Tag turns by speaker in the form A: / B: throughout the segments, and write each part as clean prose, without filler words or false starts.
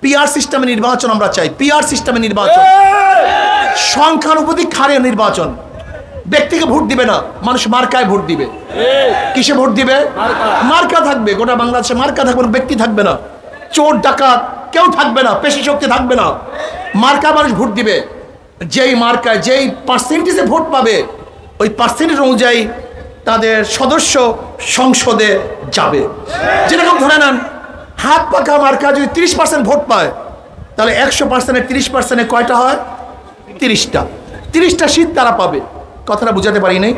A: PR সিস্টেমে নির্বাচন আমরা চাই, পিআর সিস্টেমে নির্বাচন, সংখ্যানুপাতিক হারে নির্বাচন। ব্যক্তিকে ভোট দিবে না, মানুষ মার্কায় ভোট দিবে। কিসে ভোট দিবে? মার্কা থাকবে, গোটা বাংলাদেশে মার্কা থাকবে, ব্যক্তি থাকবে না, চোর ডাকাত কেউ থাকবে না, পেশি শক্তি থাকবে না, মার্কা মানুষ ভোট দিবে। যেই মার্কায় যেই পার্সেন্টেজে ভোট পাবে ওই পার্সেন্টেজ অনুযায়ী তাদের সদস্য সংসদে যাবে। যেরকম ধরে নেন হাত পাকা মার্কা যদি 30% ভোট পায় তাহলে 100%-এর 30%-এ কয়টা হয়? 30টা। 30টা সিট তারা পাবে। কথাটা বুঝাতে পারি নাই?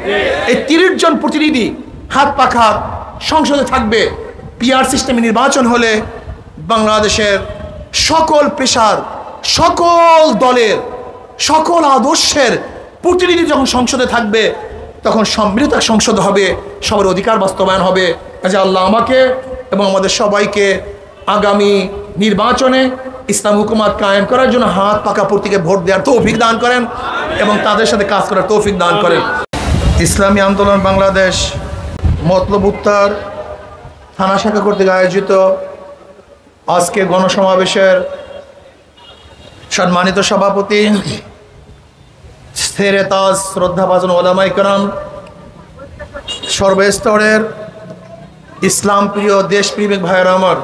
A: এই 30 জন প্রতিনিধি হাত পাখা সংসদে থাকবে। পিআর সিস্টেমে নির্বাচন হলে বাংলাদেশের সকল পেশার, সকল দলের, সকল আদর্শের প্রতিনিধি যখন সংসদে থাকবে তখন সম্মিলিত সংসদ হবে, সবার অধিকার বাস্তবায়ন হবে। কাজে আল্লাহ আমাকে এবং আমাদের সবাইকে আগামী নির্বাচনে ইসলাম হুকুমত কায়েম করার জন্য হাত পাকা প্রতীকে ভোট দেওয়ার তৌফিক দান করেন এবং তাদের সাথে কাজ করার তৌফিক দান করেন। ইসলামী আন্দোলন বাংলাদেশ মতলব উত্তর থানা শাখা কর্তৃক আয়োজিত আজকে গণসমাবেশের সম্মানিত সভাপতি স্থিরে তাজ শ্রদ্ধাভাজন ওলামায়ে কেরাম, সর্বস্তরের ইসলাম প্রিয় দেশপ্রেমিক ভাইয়েরা আমার,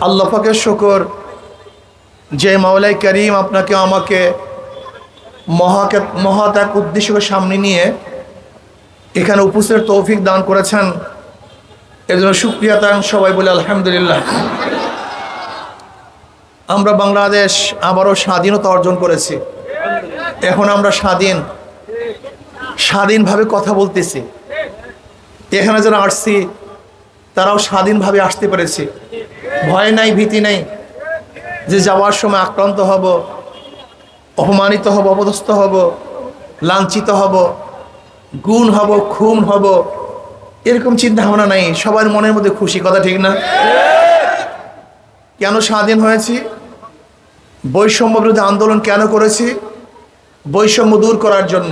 A: আল্লাহ পাকের শুকর যে মাওলাই করিম আপনাকে আমাকে মহৎ এক উদ্দেশ্যকে সামনে নিয়ে এখানে উপস্থিত তৌফিক দান করেছেন, এর জন্য শুকরিয়া তান সবাই বলে আলহামদুলিল্লাহ। আমরা বাংলাদেশ আবারও স্বাধীনতা অর্জন করেছি। এখন আমরা স্বাধীনভাবে কথা বলতেছি। এখানে যারা আসছি তারাও স্বাধীনভাবে আসতে পেরেছি। ভয় নাই, ভীতি নেই যে যাওয়ার সময় আক্রান্ত হব, অপমানিত হব, অপদস্থ হব, লাঞ্ছিত হব, গুণ হব, খুন হব, এরকম চিন্তা ভাবনা নাই। সবার মনের মধ্যে খুশি, কথা ঠিক না? কেন স্বাধীন হয়েছি? বৈষম্য বিরোধী আন্দোলন কেন করেছি? বৈষম্য দূর করার জন্য।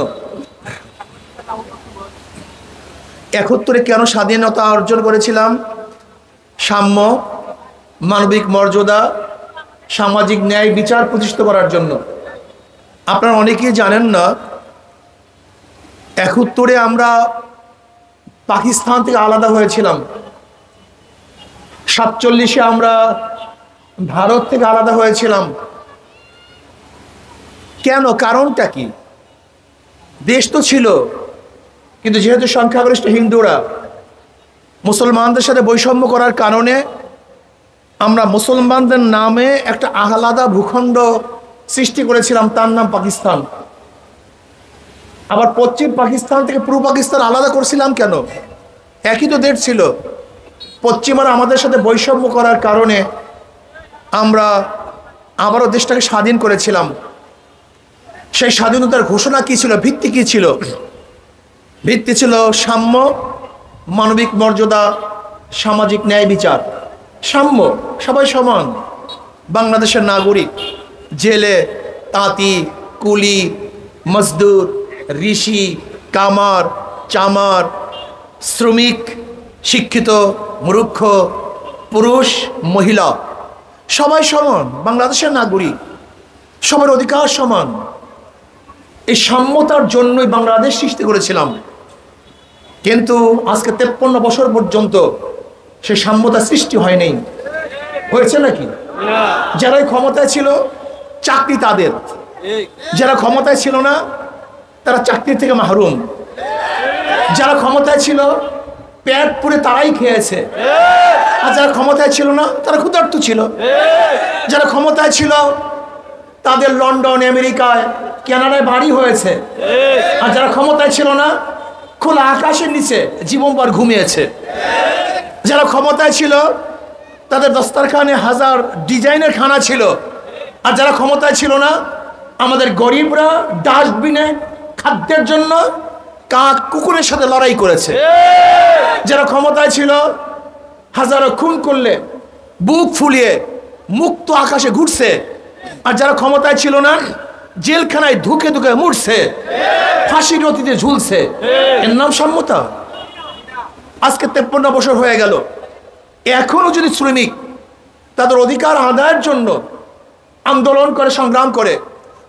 A: 71-এ কেন স্বাধীনতা অর্জন করেছিলাম? সাম্য, মানবিক মর্যাদা, সামাজিক ন্যায় বিচার প্রতিষ্ঠিত করার জন্য। আপনারা অনেকেই জানেন না 71-এ আমরা পাকিস্তান থেকে আলাদা হয়েছিলাম। 47-এ আমরা ভারত থেকে আলাদা হয়েছিলাম। কেন? কারণটা কি? দেশ তো ছিল, কিন্তু যেহেতু সংখ্যাগরিষ্ঠ হিন্দুরা মুসলমানদের সাথে বৈষম্য করার কারণে আমরা মুসলমানদের নামে একটা আলাদা ভূখণ্ড সৃষ্টি করেছিলাম, তার নাম পাকিস্তান। আবার পশ্চিম পাকিস্তান থেকে পূর্ব পাকিস্তান আলাদা করছিলাম কেন? একই তো দেশ ছিল। পশ্চিমারা আমাদের সাথে বৈষম্য করার কারণে আমরা আবারও দেশটাকে স্বাধীন করেছিলাম। সেই স্বাধীনতার ঘোষণা কী ছিল? ভিত্তি কী ছিল? ভিত্তি ছিল সাম্য, মানবিক মর্যাদা, সামাজিক ন্যায় বিচার। সাম্য, সবাই সমান, বাংলাদেশের নাগরিক, জেলে, তাঁতি, কুলি, মজদুর, ঋষি, কামার, চামার, শ্রমিক, শিক্ষিত, মূর্খ, পুরুষ, মহিলা, সবাই সমান, বাংলাদেশের নাগরিক, সবার অধিকার সমান। এই সাম্যতার জন্যই বাংলাদেশ সৃষ্টি করেছিলাম। কিন্তু আজকে 53 বছর পর্যন্ত সেই সাম্যতা সৃষ্টি হয়নি। হয়েছে নাকি? যারা ক্ষমতায় ছিল চাকরি তাদের, যারা ক্ষমতায় ছিল না তারা চাকরি থেকে মাহরুম। যারা ক্ষমতায় ছিল পেট পুরে তারাই খেয়েছে, আর যারা ক্ষমতায় ছিল না তারা ক্ষুধার্ত ছিল। যারা ক্ষমতায় ছিল তাদের লন্ডন, আমেরিকায়, কানাডায় বাড়ি হয়েছে, আর যারা ক্ষমতায় ছিল না খোলা আকাশের নিচে জীবনভর ঘুমিয়েছে। যারা ক্ষমতায় ছিল তাদের দস্তরখানে হাজার ডিজাইনের খানা ছিল, আর যারা ক্ষমতায় ছিল না আমাদের গরিবরা ডাস্টবিনে খাদ্যের জন্য কাক কুকুরের সাথে লড়াই করেছে। যারা ক্ষমতায় ছিল হাজারো খুন করলে বুক ফুলিয়ে মুক্ত আকাশে ঘুরছে, আর যারা ক্ষমতায় ছিল না জেলখানায় ধুকে ধুকে মরছে, ফাঁসির রতিতে ঝুলছে। এর নাম সাম্যতা? আজকে 53 বছর হয়ে গেল, এখনো যদি শ্রমিক তাদের অধিকার আদায়ের জন্য আন্দোলন করে, সংগ্রাম করে।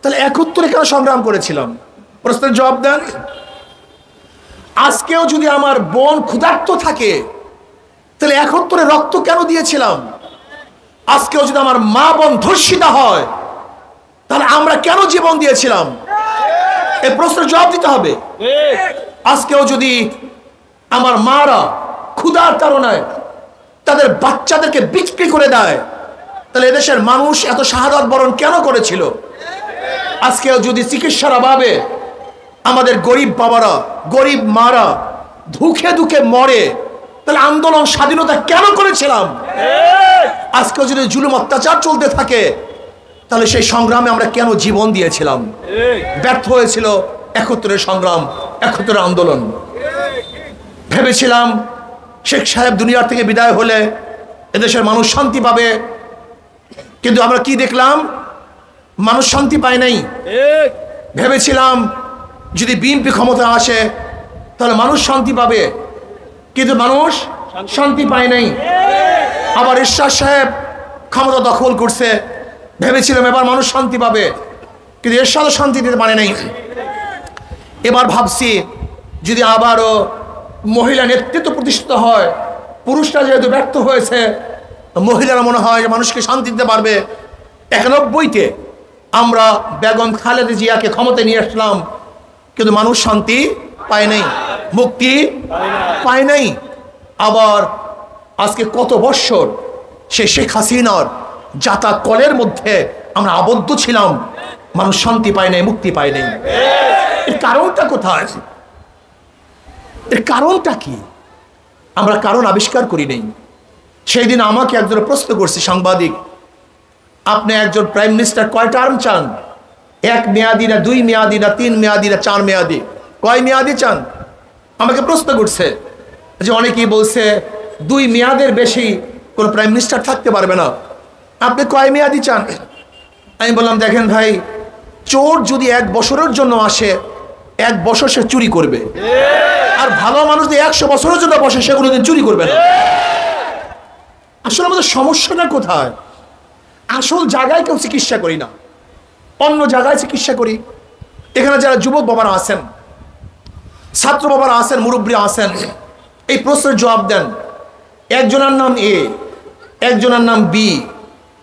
A: তাহলে 71-এ কেন সংগ্রাম করেছিলাম? প্রশ্নের জবাব দেন। আজকেও যদি আমার বোন ক্ষুধার্ত থাকে, তাহলে 71-এ রক্ত কেন দিয়েছিলাম? আজকেও যদি আমার মা বোন ধর্ষিতা হয়, তাহলে আমরা কেন জীবন দিয়েছিলাম? এই প্রশ্নের জবাব দিতে হবে। আজকেও যদি আমার মারা ক্ষুধার কারণে তাদের বাচ্চাদেরকে বিক্রি করে দেয়, তাহলে এদেশের মানুষ এত শাহাদাত বরণ কেন করেছিল? আজকেও যদি চিকিৎসার অভাবে আমাদের গরিব বাবারা, গরিব মারা ধুকে ধুকে মরে, তাহলে আন্দোলন স্বাধীনতা কেন করেছিলাম? আজকেও যদি জুলুম অত্যাচার চলতে থাকে, তাহলে সেই সংগ্রামে আমরা কেন জীবন দিয়েছিলাম? ব্যর্থ হয়েছিল 71-এর সংগ্রাম, 71-এর আন্দোলন। ভেবেছিলাম শেখ সাহেব দুনিয়ার থেকে বিদায় হলে এদেশের মানুষ শান্তি পাবে, কিন্তু আমরা কি দেখলাম? মানুষ শান্তি পায় নাই। ভেবেছিলাম যদি বিএনপি ক্ষমতা আসে তাহলে মানুষ শান্তি পাবে, কিন্তু মানুষ শান্তি পায় নাই। আবার এরশাদ সাহেব ক্ষমতা দখল করছে, ভেবেছিলাম এবার মানুষ শান্তি পাবে, কিন্তু এরশাদও শান্তি দিতে পারে নাই। এবার ভাবছি যদি আবারও মহিলা নেতৃত্ব প্রতিষ্ঠিত হয়, পুরুষরা যেহেতু ব্যর্থ হয়েছে, মহিলারা মনে হয় যে মানুষকে শান্তি দিতে পারবে। 91-তে আমরা বেগম খালেদা জিয়াকে ক্ষমতায় নিয়ে আসলাম, কিন্তু মানুষ শান্তি পায় নাই, মুক্তি পায় নাই। আবার আজকে কত বৎসর সে শেখ হাসিনার জাতা কলের মধ্যে আমরা আবদ্ধ ছিলাম, মানুষ শান্তি পায় নাই, মুক্তি পায় নাই। এর কারণটা কোথায়? এর কারণটা কি? আমরা কারণ আবিষ্কার করি নাই। সেই দিন আমাকে একজন প্রশ্ন করছে সাংবাদিক, আপনি একজন প্রাইম মিনিস্টার কয় টার্ম চান? 1 মেয়াদি না 2 মেয়াদি না 3 মেয়াদি না 4 মেয়াদি, কয় মেয়াদি চান? আমাকে প্রশ্ন করছে। যে অনেকেই বলছে 2 মেয়াদের বেশি কোনো প্রাইম মিনিস্টার থাকতে পারবে না, আপনি কয় মেয়াদি চান? আমি বললাম দেখেন ভাই, চোর যদি 1 বছরের জন্য আসে, 1 বছর সে চুরি করবে, আর ভালো মানুষ যদি 100 বছরের জন্য বসে, সে কোনোদিন চুরি করবে না। আসলে আমাদের সমস্যাটা কোথায়? আসল জায়গায় কেউ চিকিৎসা করি না, অন্য জায়গায় চিকিৎসা করি। এখানে যারা যুবক বাবারা আছেন, ছাত্র বাবারা আছেন, মুরব্বী আছেন, এই প্রশ্নের জবাব দেন। একজনের নাম এ, একজনের নাম বি,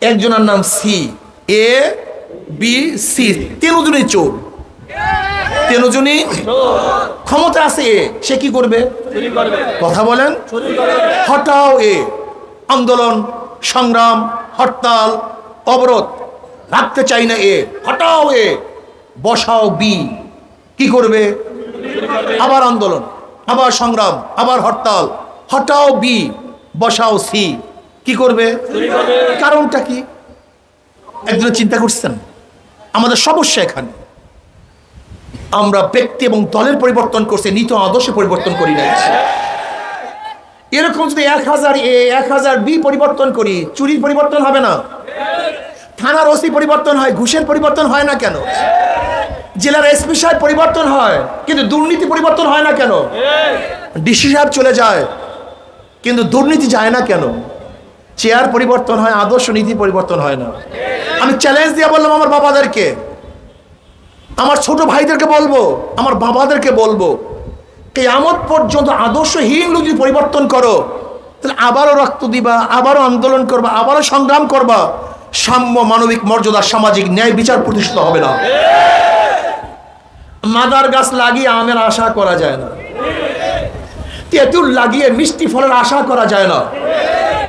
A: একজনের নাম সি। এ বি সি, 3 জনই চোর, 3 জনই ক্ষমতা আছে। এ সে কি করবে? কথা বলেন। হটাও এ, আন্দোলন সংগ্রাম হরতাল অবরোধ রাখতে চাই না। এ হটাও এ, বসাও বি, কি করবে? আবার আন্দোলন, আবার সংগ্রাম, আবার হরতাল। হটাও বি, বসাও সি, কি করবে? কারণটা কি? একজন চিন্তা করছেন? আমাদের সমস্যা এখানে আমরা ব্যক্তি এবং দলের পরিবর্তন করছি, নীত আদর্শে পরিবর্তন করি না। এরকম যদি 1000 এ 1000 বি পরিবর্তন করি, চুরির পরিবর্তন হবে না? থানার ওসি পরিবর্তন হয়, ঘুষের পরিবর্তন হয় না কেন? জেলার এসপি সাহেব পরিবর্তন হয়, কিন্তু দুর্নীতি পরিবর্তন হয় না কেন? ডিসি সাহেব চলে যায়, কিন্তু দুর্নীতি যায় না কেন? চেয়ার পরিবর্তন হয়, আদর্শ নীতি পরিবর্তন হয় না। আমি চ্যালেঞ্জ দিয়ে বললাম আমার বাবাদেরকে, আমার ছোট ভাইদেরকে বলবো, আমার বাবাদেরকে বলবো, কিয়ামত পর্যন্ত আদর্শহীন যদি পরিবর্তন করো, তাহলে আবারও রক্ত দিবা, আবারও আন্দোলন করবা, আবারও সংগ্রাম করবা, সাম্য, মানবিক মর্যাদা, সামাজিক ন্যায় বিচার প্রতিষ্ঠিত হবে না। মাদার গাছ লাগিয়ে আমের আশা করা যায় না, তেঁতুল লাগিয়ে মিষ্টি ফলের আশা করা যায় না।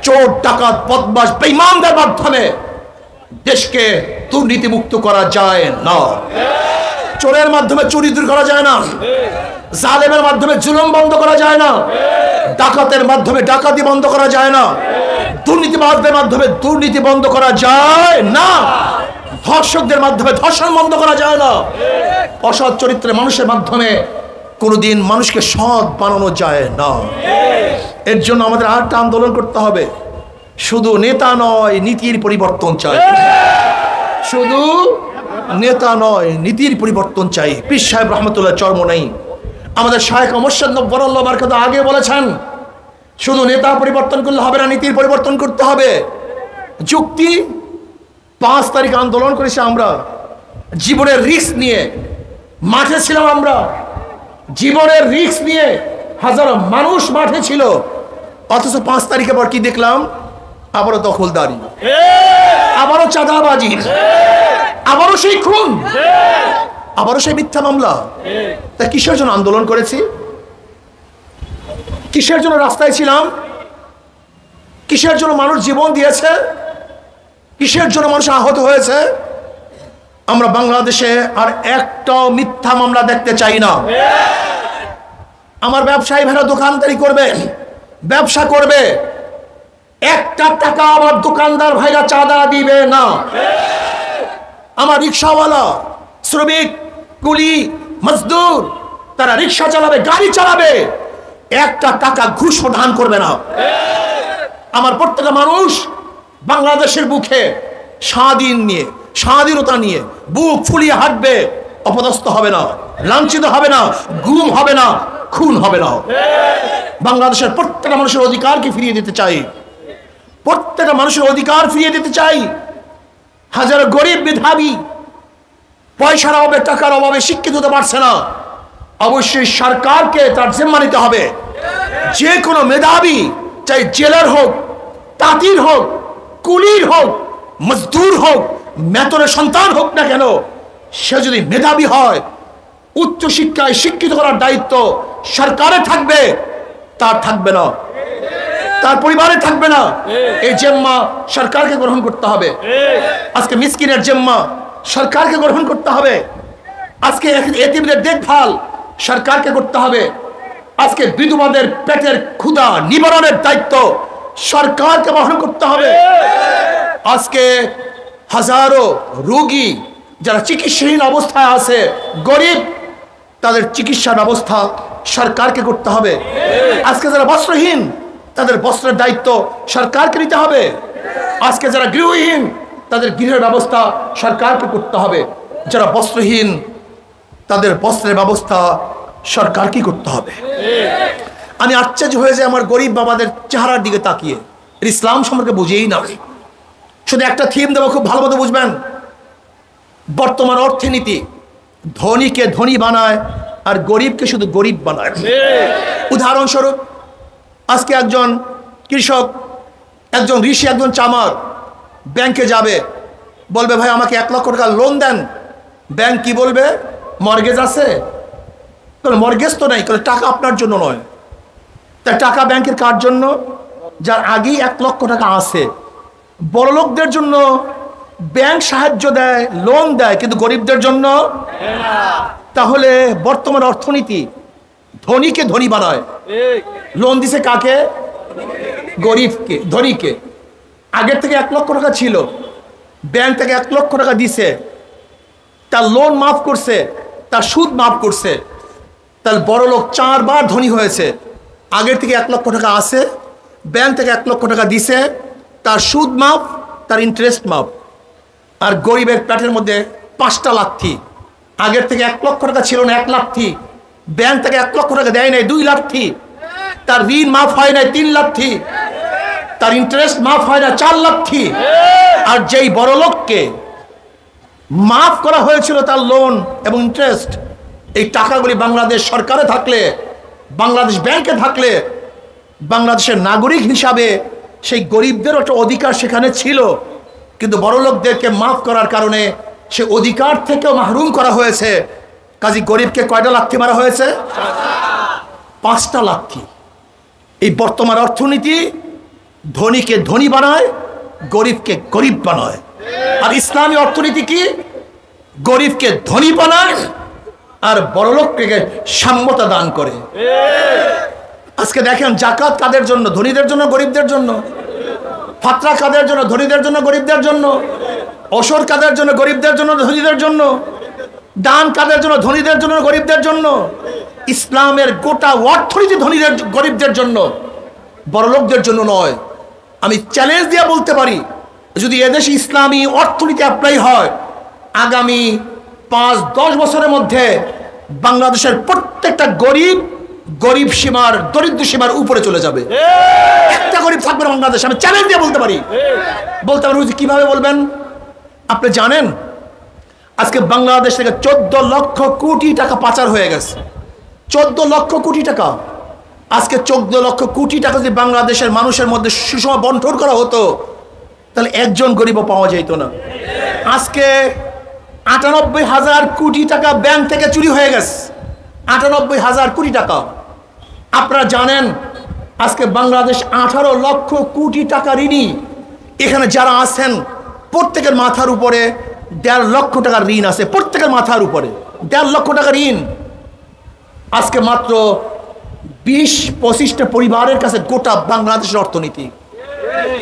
A: চোর, ডাকাত, বদমাশ, বেঈমানদের মাধ্যমে দেশকে দুর্নীতিমুক্ত করা যায় না। চোরের মাধ্যমে চুরি দূর করা যায় না, জালেমের মাধ্যমে জুলুম বন্ধ করা যায় না, ডাকাতের মাধ্যমে ডাকাতি বন্ধ করা যায় না, দুর্নীতিবাজদের মাধ্যমে দুর্নীতি বন্ধ করা যায় না, ধর্ষকদের মাধ্যমে ধর্ষণ বন্ধ করা যায় না, অসৎ চরিত্রের মানুষের মাধ্যমে কোনোদিন মানুষকে সৎ বানানো যায় না। এর জন্য আমাদের আরেকটা আন্দোলন করতে হবে। শুধু নেতা নয়, নীতির পরিবর্তন চাই। শুধু নেতা নয়, নীতির পরিবর্তন চাই। পীর সাহেব রহমতুল্লাহ চরমোনাই, আমাদের শায়েখ মুর্শিদ নব্বরুল্লাহ বারকাতুহু আগে বলেছেন, শুধু নেতা পরিবর্তন করলে হবে না, নীতির পরিবর্তন করতে হবে। যুক্তি। 5 তারিখ আন্দোলন করেছি আমরা, জীবনের রিস্ক নিয়ে মাঠে ছিলাম আমরা, জীবনের রিস্ক নিয়ে হাজারো মানুষ মাঠে ছিল। অথচ 5 তারিখের পর কি দেখলাম? আবারও দখলদারি, আবারও চাঁদাবাজি, আবারও সেই খুন, আবারও সেই মিথ্যা মামলা। তা কিসের জন্য আন্দোলন করেছি? কিসের জন্য রাস্তায় ছিলাম? কিসের জন্য মানুষ জীবন দিয়েছে? কিসের জন্য মানুষ আহত হয়েছে? আমরা বাংলাদেশে আর একটাও মিথ্যা মামলা দেখতে চাই না। আমার ব্যবসায়ী ভাইরা দোকানদারি করবে, ব্যবসা করবে, একটা টাকা আমার দোকানদার ভাইরা চাঁদা দিবে না। আমার রিক্সাওয়ালা, শ্রমিক, কুলি, মজদুর, তারা রিক্সা চালাবে, গাড়ি চালাবে, একটা টাকা ঘুষ প্রদান করবে না। আমার প্রত্যেকটা মানুষ বাংলাদেশের বুকে স্বাধীন নিয়ে, স্বাধীনতা নিয়ে বুক ফুলিয়ে হাঁটবে, অপদস্থ হবে না, লাঞ্ছিত হবে না, গুম হবে না, খুন হবে না। বাংলাদেশের প্রত্যেকটা মানুষের অধিকারকে ফিরিয়ে দিতে চাই, প্রত্যেকটা মানুষের অধিকার ফিরিয়ে দিতে চাই। হাজারো গরিব মেধাবী পয়সার অভাবে, টাকার অভাবে শিক্ষিত হতে পারছে না। অবশ্যই সরকারকে তার জিম্মা নিতে হবে। যে কোনো মেধাবী, চাই জেলার হোক, তাঁতির হোক, কুলির হোক, মজদুর হোক, মেতনের সন্তান হোক না কেন, সে যদি মেধাবী হয়, উচ্চ শিক্ষায় শিক্ষিত করার দায়িত্ব সরকারে থাকবে, তার থাকবে না, তার পরিবারে থাকবে না। এই জিম্মা সরকারকে গ্রহণ করতে হবে। আজকে মিসকিনের জিম্মা সরকারকে গ্রহণ করতে হবে। আজকে এতিমদের দেখভাল সরকারকে করতে হবে। আজকে বিধবাদের পেটের ক্ষুধা নিবারণের দায়িত্ব সরকারকে বহন করতে হবে। আজকে হাজারো রোগী যারা চিকিৎসাহীন অবস্থায় আছে, গরিব, তাদের চিকিৎসার ব্যবস্থা সরকারকে করতে হবে। আজকে যারা বস্ত্রহীন, তাদের বস্ত্রের দায়িত্ব সরকারকে নিতে হবে। আজকে যারা গৃহহীন, তাদের গৃহের ব্যবস্থা সরকারকে করতে হবে। যারা বস্ত্রহীন, তাদের বস্ত্রের ব্যবস্থা সরকারকে করতে হবে। আমি আশ্চর্য হয়ে যাই আমার গরিব বাবাদের চেহারার দিকে তাকিয়ে। ইসলাম সম্পর্কে বুঝেই না। শুধু একটা থিম দেবো, খুব ভালো মতো বুঝবেন। বর্তমান অর্থনীতি ধনীকে ধনী বানায় আর গরিবকে শুধু গরিব বানায়। উদাহরণস্বরূপ, আজকে একজন কৃষক, একজন ঋষি, একজন চামার ব্যাংকে যাবে, বলবে ভাই আমাকে 1 লক্ষ টাকা লোন দেন। ব্যাংক কি বলবে? মর্গেজ আছে? মর্গেজ তো নাই। টাকা আপনার জন্য নয়। তাই টাকা ব্যাংকের কার জন্য? যার আগেই 1 লক্ষ টাকা আছে। বড়লোকদের জন্য ব্যাংক সাহায্য দেয়, লোন দেয়, কিন্তু গরিবদের জন্য। তাহলে বর্তমান অর্থনীতি ধনীকে ধনী বানায়। লোন দিছে কাকে? গরিবকে, ধনীকে। আগের থেকে 1 লক্ষ টাকা ছিল, ব্যাংক থেকে 1 লক্ষ টাকা দিছে, তার লোন মাফ করছে, তার সুদ মাফ করছে, তার বড় লোক 4 বার ধনী হয়েছে। আগের থেকে 1 লক্ষ টাকা আছে, ব্যাংক থেকে 1 লক্ষ টাকা দিছে, তার সুদ মাফ, তার ইন্টারেস্ট মাফ। আর গরিবের পেটের মধ্যে 5টা লাথি। আগের থেকে 1 লক্ষ টাকা ছিল না, 1 লাথি। ব্যাংক থেকে 1 লক্ষ টাকা দেয় নাই, 2 লাথি। তার ঋণ মাফ হয় নাই, 3 লাথি। তার ইন্টারেস্ট মাফ হয় না, 4 লাথি। আর যেই বড় লোককে মাফ করা হয়েছিল তার লোন এবং ইন্টারেস্ট, এই টাকাগুলি বাংলাদেশ সরকারে থাকলে, বাংলাদেশ ব্যাংকে থাকলে, বাংলাদেশের নাগরিক হিসাবে সেই গরিবদেরও একটা অধিকার সেখানে ছিল। কিন্তু বড় লোকদেরকে মাফ করার কারণে সে অধিকার থেকেও মাহরুম করা হয়েছে। কাজী গরিবকে কয়টা লাথি মারা হয়েছে? 5টা লাথি। এই বর্তমান অর্থনীতি ধনীকে ধনী বানায়, গরিবকে গরিব বানায়। আর ইসলামী অর্থনীতি কি? গরিবকে ধনী বানায় আর বড়লোককে সাম্যতা দান করে। আজকে দেখেন জাকাত কাদের জন্য? ধনীদের জন্য, গরিবদের জন্য? ফাতরা কাদের জন্য? ধনীদের জন্য, গরিবদের জন্য? অসর কাদের জন্য? গরিবদের জন্য, ধনীদের জন্য? দান কাদের জন্য? ধনীদের জন্য, গরিবদের জন্য? ইসলামের গোটা অর্থনীতি ধনীদের, গরিবদের জন্য, বড়লোকদের জন্য নয়। আমি চ্যালেঞ্জ দিয়ে বলতে পারি, যদি এদেশে ইসলামী অর্থনীতি অ্যাপ্লাই হয়, আগামী 5-10 বছরের মধ্যে বাংলাদেশের প্রত্যেকটা গরিব গরিব সীমার, দরিদ্র সীমার উপরে চলে যাবে। একটা গরিব থাকবে না বাংলাদেশে, আমি চ্যালেঞ্জ দিয়ে বলতে পারি। কিভাবে বলবেন? আপনি জানেন আজকে বাংলাদেশ থেকে 14 লক্ষ কোটি টাকা পাচার হয়ে গেছে। 14 লক্ষ কোটি টাকা। আজকে 14 লক্ষ কোটি টাকা যদি বাংলাদেশের মানুষের মধ্যে সুষম বন্টন করা হতো, তাহলে একজন গরিবও পাওয়া যেত না। আজকে 98,000 কোটি টাকা ব্যাংক থেকে চুরি হয়ে গেছে। 98,000 কোটি টাকা। আপনারা জানেন আজকে বাংলাদেশ 18 লক্ষ কোটি টাকা ঋণী। এখানে যারা আছেন প্রত্যেকের মাথার উপরে 1.5 লক্ষ টাকার ঋণ আছে। প্রত্যেকের মাথার উপরে 1.5 লক্ষ টাকা ঋণ। আজকে মাত্র 20-25টা পরিবারের কাছে গোটা বাংলাদেশের অর্থনীতি।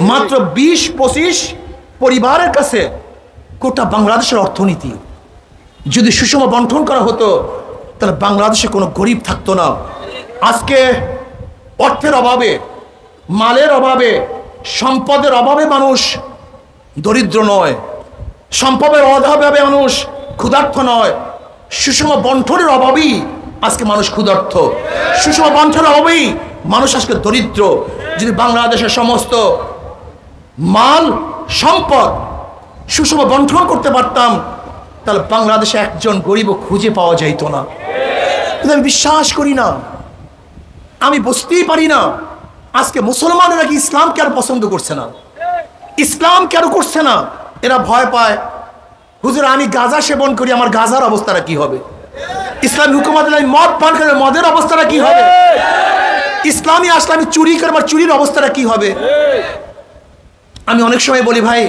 A: মাত্র 20-25 পরিবারের কাছে গোটা বাংলাদেশের অর্থনীতি। যদি সুষম বন্টন করা হতো তাহলে বাংলাদেশে কোনো গরিব থাকতো না। আজকে অর্থের অভাবে, মালের অভাবে, সম্পদের অভাবে মানুষ দরিদ্র নয়, সম্পদের অভাবে মানুষ ক্ষুধার্ত নয়, সুষম বন্টনের অভাবেই আজকে মানুষ ক্ষুধার্ত। সুষম বন্টনের অভাবেই মানুষ আজকে দরিদ্র। যদি বাংলাদেশের সমস্ত মাল সম্পদ সুষম বন্টন করতে পারতাম, তাহলে বাংলাদেশে একজন গরিবও খুঁজে পাওয়া যাইত না। কিন্তু আমি বিশ্বাস করি না, আমি বুঝতেই পারি না আজকে মুসলমানেরা কি ইসলাম কেন পছন্দ করছে না, ইসলাম কেন করছে না। এরা ভয় পায়, হুজুর আমি গাঁজা সেবন করি, আমার গাঁজার অবস্থাটা কি হবে? ইসলামী হুকুমত আমি মদ পান করে, মদের অবস্থাটা কি হবে? ইসলামী আসলে আমি চুরি করে, আমার চুরির অবস্থাটা কি হবে? আমি অনেক সময় বলি, ভাই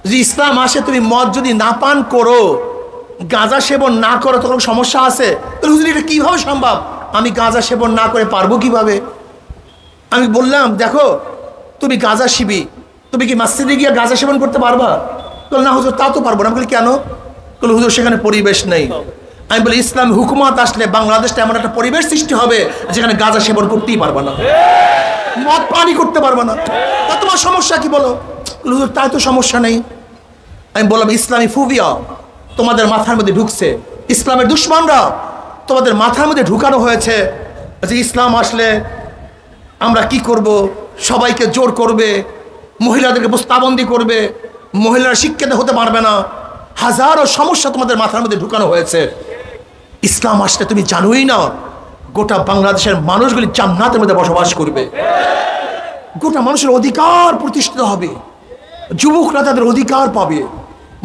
A: যদি ইসলাম আসে তুমি মদ যদি না পান করো, গাঁজা সেবন না করো, তখন সমস্যা আছে। তাহলে হুজুর এটা কীভাবে সম্ভব? আমি গাঁজা সেবন না করে পারবো কিভাবে? আমি বললাম দেখো তুমি গাঁজা শিবি, তুমি কি মসজিদে গিয়ে গাঁজা সেবন করতে পারবা? বল না হুজুর তা তো পারবো না। আমি বলি কেন? বলে হুজুর সেখানে পরিবেশ নেই। আমি বলি ইসলাম হুকুমত আসলে বাংলাদেশটা এমন একটা পরিবেশ সৃষ্টি হবে যেখানে গাঁজা সেবন করতেই পারবা না, মদ পানি করতে পারবা না। তা তোমার সমস্যা কি বলো? হুজুর তাই তো সমস্যা নেই। আমি বললাম ইসলামী ফুবিয়া তোমাদের মাথার মধ্যে ঢুকছে, ইসলামের দুশ্মনরা তোমাদের মাথার মধ্যে ঢুকানো হয়েছে যে ইসলাম আসলে আমরা কি করব, সবাইকে জোর করবে, মহিলাদেরকে বস্তাবন্দি করবে, মহিলারা শিক্ষিত হতে পারবে না, হাজারো সমস্যা তোমাদের মাথার মধ্যে ঢুকানো হয়েছে। ইসলাম আসলে তুমি জানোই না গোটা বাংলাদেশের মানুষগুলি জান্নাতের মধ্যে বসবাস করবে, গোটা মানুষের অধিকার প্রতিষ্ঠিত হবে, যুবকরা তাদের অধিকার পাবে,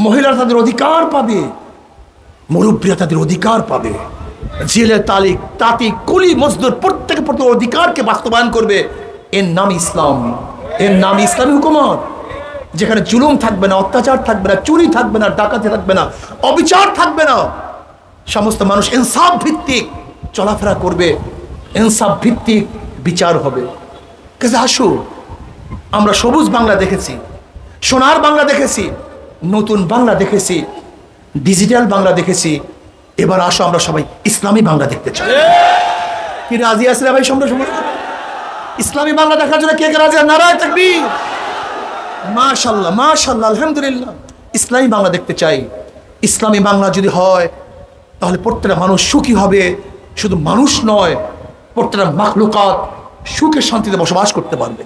A: মহিলারা তাদের অধিকার পাবে, মুরব্বীরা তাদের অধিকার পাবে, জেলে তালিক তাঁতি কুলি মজদুর প্রত্যেকে প্রত্যেক অধিকারকে বাস্তবায়ন করবে। এর নাম ইসলাম, এর নাম ইসলামী হুকুমত, যেখানে জুলুম থাকবে না, অত্যাচার থাকবে না, চুরি থাকবে না, ডাকাতি থাকবে না, অবিচার থাকবে না। সমস্ত মানুষ ইনসাফ ভিত্তিক চলাফেরা করবে, ইনসাফ ভিত্তিক বিচার হবে। কাজে আসো, আমরা সবুজ বাংলা দেখেছি, সোনার বাংলা দেখেছি, নতুন বাংলা দেখেছি, ডিজিটাল বাংলা দেখেছি। এবার আসো আমরা সবাই ইসলামী বাংলা দেখতে চাই। কি রাজি আছে ভাই? ইসলামী বাংলা দেখার জন্য কে কে রাজি? নারায়ে তাকবীর, মাশাআল্লাহ মাশাআল্লাহ, আলহামদুলিল্লাহ। ইসলামী বাংলা দেখতে চাই। ইসলামী বাংলা যদি হয় তাহলে প্রত্যেকটা মানুষ সুখী হবে, শুধু মানুষ নয়, প্রত্যেকটা মাখলুকাত সুখে শান্তিতে বসবাস করতে পারবে।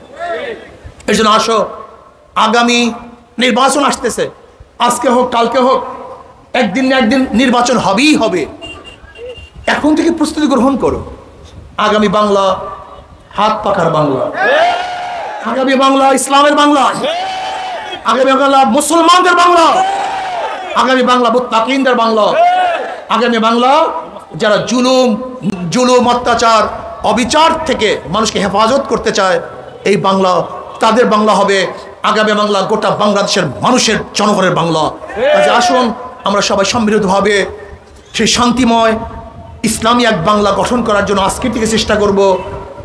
A: এর জন্য আসো, আগামী নির্বাচন আসতেছে, আজকে হোক কালকে হোক, একদিন না একদিন নির্বাচন হবেই হবে। এখন থেকে প্রস্তুতি গ্রহণ করো। আগামী বাংলা হাত পাখার বাংলা, আগামী বাংলা ইসলামের বাংলা, আগামী বাংলা মুসলমানদের বাংলা, আগামী বাংলা মুত্তাকিনদের বাংলা, আগামী বাংলা যারা জুলুম অত্যাচার অবিচার থেকে মানুষকে হেফাজত করতে চায়, এই বাংলা তাদের বাংলা হবে। আগামী বাংলা গোটা বাংলাদেশের মানুষের, জনগণের বাংলা। আজ আসুন আমরা সবাই সম্মিলিতভাবে সেই শান্তিময় ইসলামী এক বাংলা গঠন করার জন্য আজকের থেকে চেষ্টা করব।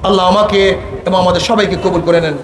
A: আল্লাহ আমাকে এবং আমাদের সবাইকে কবুল করে নেন।